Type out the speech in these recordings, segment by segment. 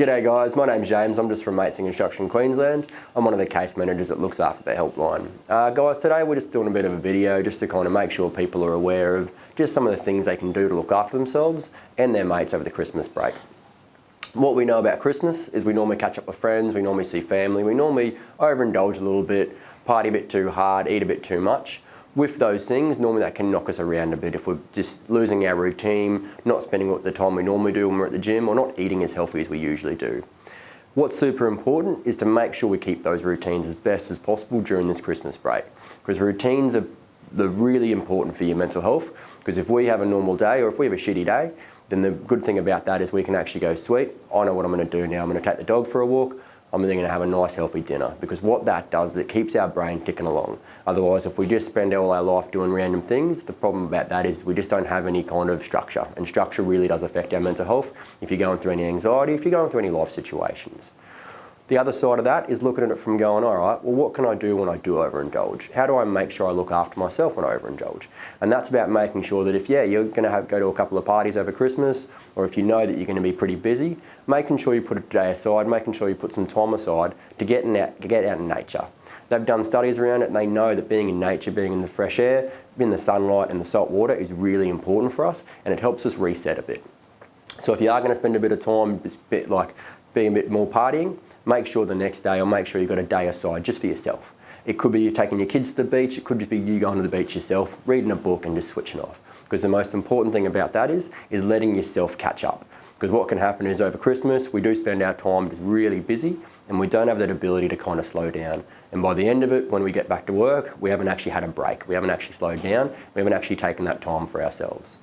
G'day guys, my name's James. I'm just from Mates in Construction Queensland. I'm one of the case managers that looks after the helpline. Guys, today we're just doing a bit of a video just to kind of make sure people are aware of just some of the things they can do to look after themselves and their mates over the Christmas break. What we know about Christmas is we normally catch up with friends, we normally see family, we normally overindulge a little bit, party a bit too hard, eat a bit too much. With those things, normally that can knock us around a bit if we're just losing our routine, not spending the time we normally do when we're at the gym, or not eating as healthy as we usually do. What's super important is to make sure we keep those routines as best as possible during this Christmas break, because routines are really important for your mental health, because if we have a normal day or if we have a shitty day, then the good thing about that is we can actually go, sweet, I know what I'm going to do now. I'm going to take the dog for a walk. I'm then going to have a nice healthy dinner, because what that does is it keeps our brain ticking along. Otherwise, if we just spend all our life doing random things, the problem about that is we just don't have any kind of structure, and structure really does affect our mental health if you're going through any anxiety, if you're going through any life situations. The other side of that is looking at it from going, all right, well, what can I do when I do overindulge? How do I make sure I look after myself when I overindulge? And that's about making sure that if, you're going to go to a couple of parties over Christmas, or if you know that you're going to be pretty busy, making sure you put a day aside, making sure you put some time aside to get out in nature. They've done studies around it, and they know that being in nature, being in the fresh air, in the sunlight and the salt water is really important for us, and it helps us reset a bit. So if you are going to spend a bit of time, being a bit more partying, make sure the next day, or make sure you've got a day aside just for yourself. It could be you taking your kids to the beach, it could just be you going to the beach yourself, reading a book and just switching off. Because the most important thing about that is letting yourself catch up. Because what can happen is over Christmas, we do spend our time just really busy, and we don't have that ability to kind of slow down. And by the end of it, when we get back to work, we haven't actually had a break. We haven't actually slowed down. We haven't actually taken that time for ourselves.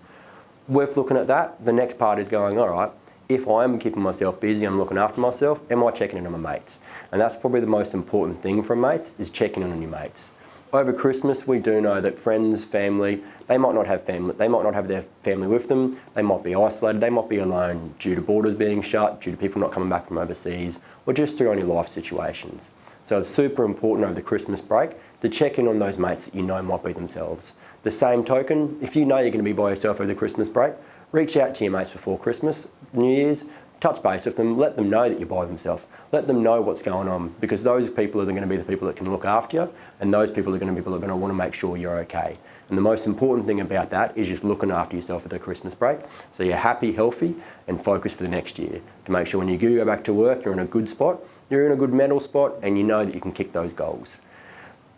Worth looking at that. The next part is going, all right, if I am keeping myself busy, I'm looking after myself, am I checking in on my mates? And that's probably the most important thing from mates, is checking in on your mates. Over Christmas, we do know that friends, family, they might not have their family with them, they might be isolated, they might be alone due to borders being shut, due to people not coming back from overseas, or just through any life situations. So it's super important over the Christmas break to check in on those mates that you know might be themselves. The same token, if you know you're going to be by yourself over the Christmas break, reach out to your mates before Christmas, New Year's, touch base with them, let them know that you're by themselves. Let them know what's going on, because those people are going to be the people that can look after you, and those people are going to be people that are going to want to make sure you're okay. And the most important thing about that is just looking after yourself at the Christmas break, so you're happy, healthy, and focused for the next year, to make sure when you do go back to work, you're in a good spot, you're in a good mental spot, and you know that you can kick those goals.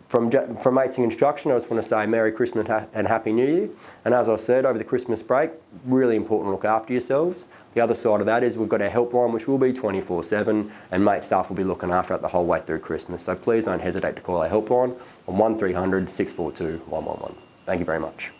From Mates in Construction, I just want to say Merry Christmas and Happy New Year. And as I said, over the Christmas break, really important to look after yourselves. The other side of that is we've got our helpline, which will be 24/7, and Mate staff will be looking after it the whole way through Christmas. So please don't hesitate to call our helpline on 1300 642 111. Thank you very much.